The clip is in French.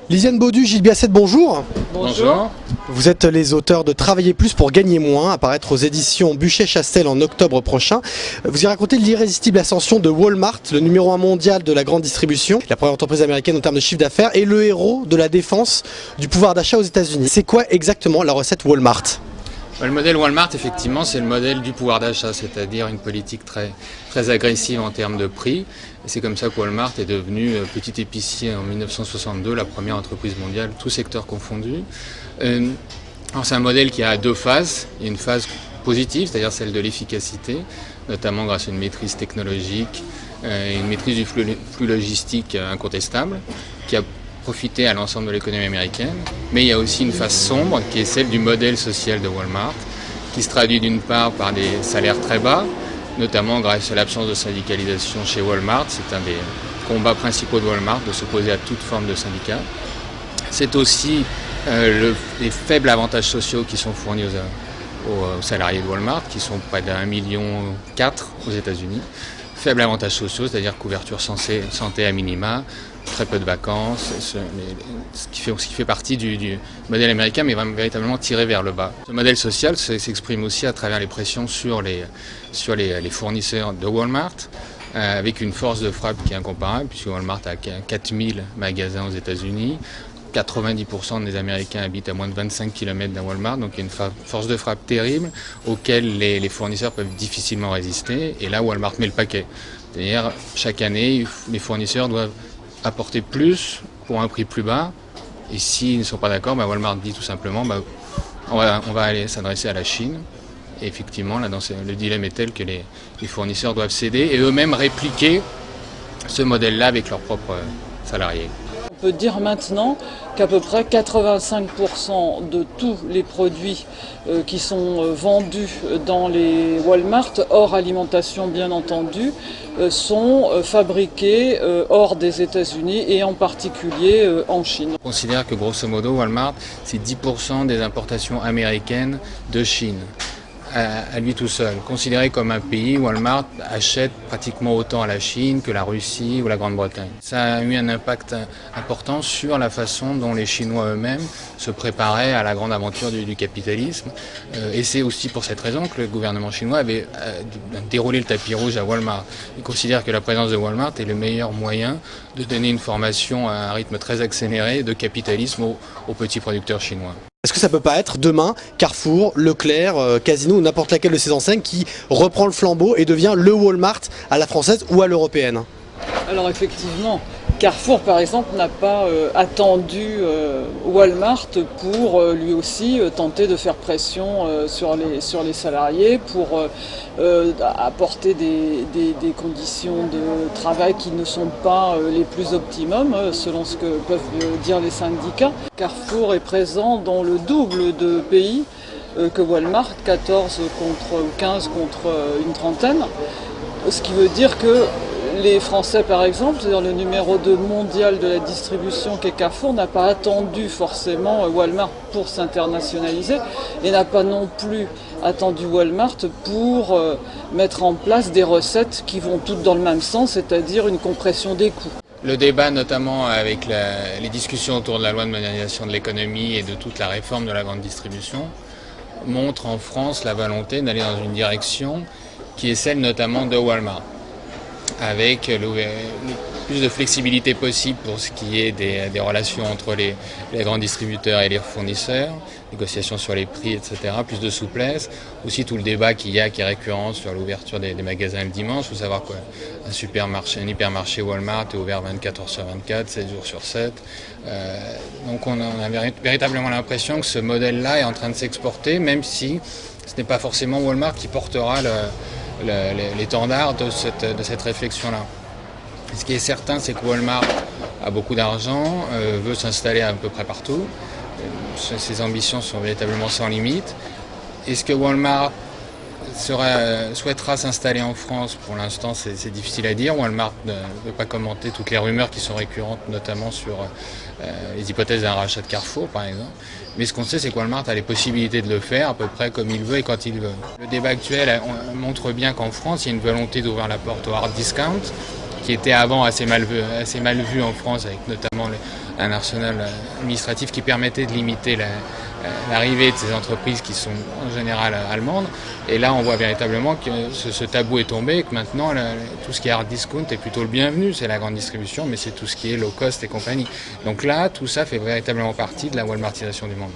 Lisiane Baudu, Gilles Biasset, bonjour. Bonjour. Vous êtes les auteurs de Travailler plus pour gagner moins, à paraître aux éditions Buchet-Chastel en octobre prochain. Vous y racontez l'irrésistible ascension de Walmart, le numéro 1 mondial de la grande distribution, la première entreprise américaine en termes de chiffre d'affaires et le héros de la défense du pouvoir d'achat aux États-Unis. C'est quoi exactement la recette Walmart ? Le modèle Walmart, effectivement, c'est le modèle du pouvoir d'achat, c'est-à-dire une politique très agressive en termes de prix. Et c'est comme ça que Walmart est devenu petit épicier en 1962, la première entreprise mondiale, tous secteurs confondus. Alors c'est un modèle qui a deux phases. Il y a une phase positive, c'est-à-dire celle de l'efficacité, notamment grâce à une maîtrise technologique et une maîtrise du flux logistique incontestable, qui a profité à l'ensemble de l'économie américaine. Mais il y a aussi une phase sombre qui est celle du modèle social de Walmart, qui se traduit d'une part par des salaires très bas, notamment grâce à l'absence de syndicalisation chez Walmart. C'est un des combats principaux de Walmart, de s'opposer à toute forme de syndicat. C'est aussi les faibles avantages sociaux qui sont fournis aux salariés de Walmart, qui sont près d'1,4 million aux États-Unis. Faibles avantages sociaux, c'est-à-dire couverture santé à minima, très peu de vacances, ce qui fait partie du modèle américain, mais véritablement tiré vers le bas. Ce modèle social s'exprime aussi à travers les pressions sur les fournisseurs de Walmart, avec une force de frappe qui est incomparable, puisque Walmart a 4000 magasins aux États-Unis. 90% des Américains habitent à moins de 25 km d'un Walmart, donc il y a une force de frappe terrible auquel les fournisseurs peuvent difficilement résister. Et là, Walmart met le paquet. C'est-à-dire, chaque année, les fournisseurs doivent apporter plus pour un prix plus bas. Et s'ils ne sont pas d'accord, Walmart dit tout simplement on va aller s'adresser à la Chine. Et effectivement, là, le dilemme est tel que les fournisseurs doivent céder et eux-mêmes répliquer ce modèle-là avec leurs propres salariés. On peut dire maintenant qu'à peu près 85% de tous les produits qui sont vendus dans les Walmart, hors alimentation bien entendu, sont fabriqués hors des États-Unis et en particulier en Chine. On considère que grosso modo Walmart, c'est 10% des importations américaines de Chine. À lui tout seul. Considéré comme un pays, Walmart achète pratiquement autant à la Chine que la Russie ou la Grande-Bretagne. Ça a eu un impact important sur la façon dont les Chinois eux-mêmes se préparaient à la grande aventure du capitalisme. Et c'est aussi pour cette raison que le gouvernement chinois avait déroulé le tapis rouge à Walmart. Il considère que la présence de Walmart est le meilleur moyen de donner une formation à un rythme très accéléré de capitalisme aux petits producteurs chinois. Est-ce que ça peut pas être demain Carrefour, Leclerc, Casino ou n'importe laquelle de ces enseignes qui reprend le flambeau et devient le Walmart à la française ou à l'européenne ? Alors effectivement, Carrefour par exemple n'a pas attendu Walmart pour lui aussi tenter de faire pression sur les salariés, pour apporter des conditions de travail qui ne sont pas les plus optimum selon ce que peuvent dire les syndicats. Carrefour est présent dans le double de pays que Walmart, 14 contre 15 contre une trentaine, ce qui veut dire que les Français, par exemple, c'est-à-dire le numéro 2 mondial de la distribution qu'est Carrefour, n'a pas attendu forcément Walmart pour s'internationaliser et n'a pas non plus attendu Walmart pour mettre en place des recettes qui vont toutes dans le même sens, c'est-à-dire une compression des coûts. Le débat, notamment avec les discussions autour de la loi de modernisation de l'économie et de toute la réforme de la grande distribution, montre en France la volonté d'aller dans une direction qui est celle notamment de Walmart, avec le plus de flexibilité possible pour ce qui est des relations entre les grands distributeurs et les fournisseurs, négociations sur les prix, etc., plus de souplesse. Aussi tout le débat qui est récurrent sur l'ouverture des magasins le dimanche. Il faut savoir qu'un hypermarché Walmart est ouvert 24 heures sur 24, 7 jours sur 7. Donc on a véritablement l'impression que ce modèle-là est en train de s'exporter, même si ce n'est pas forcément Walmart qui portera l'étendard de cette réflexion-là. Ce qui est certain, c'est que Walmart a beaucoup d'argent, veut s'installer à peu près partout. Ses ambitions sont véritablement sans limite. Est-ce que Walmart souhaitera s'installer en France? Pour l'instant, c'est difficile à dire. Walmart ne veut pas commenter toutes les rumeurs qui sont récurrentes, notamment sur les hypothèses d'un rachat de Carrefour, par exemple. Mais ce qu'on sait, c'est que Walmart a les possibilités de le faire à peu près comme il veut et quand il veut. Le débat actuel montre bien qu'en France, il y a une volonté d'ouvrir la porte au hard discount, qui était avant assez mal vu en France, avec notamment un arsenal administratif qui permettait de limiter l'arrivée de ces entreprises qui sont en général allemandes. Et là, on voit véritablement que ce tabou est tombé et que maintenant, tout ce qui est hard discount est plutôt le bienvenu. C'est la grande distribution, mais c'est tout ce qui est low cost et compagnie. Donc là, tout ça fait véritablement partie de la Walmartisation du monde.